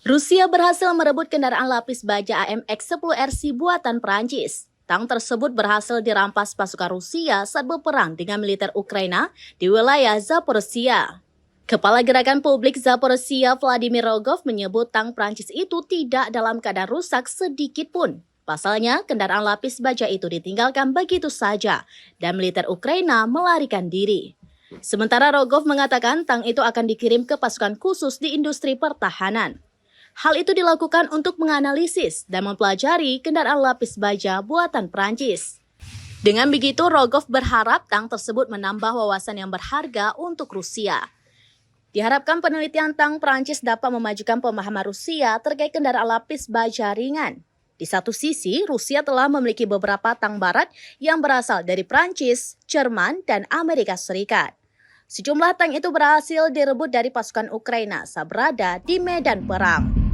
Rusia berhasil merebut kendaraan lapis baja AMX-10RC buatan Prancis. Tank tersebut berhasil dirampas pasukan Rusia saat berperang dengan militer Ukraina di wilayah Zaporizhia. Kepala Gerakan Publik Zaporizhia Vladimir Rogov menyebut tank Prancis itu tidak dalam keadaan rusak sedikit pun. Pasalnya, kendaraan lapis baja itu ditinggalkan begitu saja dan militer Ukraina melarikan diri. Sementara Rogov mengatakan tank itu akan dikirim ke pasukan khusus di industri pertahanan. Hal itu dilakukan untuk menganalisis dan mempelajari kendaraan lapis baja buatan Prancis. Dengan begitu, Rogov berharap tank tersebut menambah wawasan yang berharga untuk Rusia. Diharapkan penelitian tank Prancis dapat memajukan pemahaman Rusia terkait kendaraan lapis baja ringan. Di satu sisi, Rusia telah memiliki beberapa tank barat yang berasal dari Prancis, Jerman, dan Amerika Serikat. Sejumlah tank itu berhasil direbut dari pasukan Ukraina saat berada di medan perang.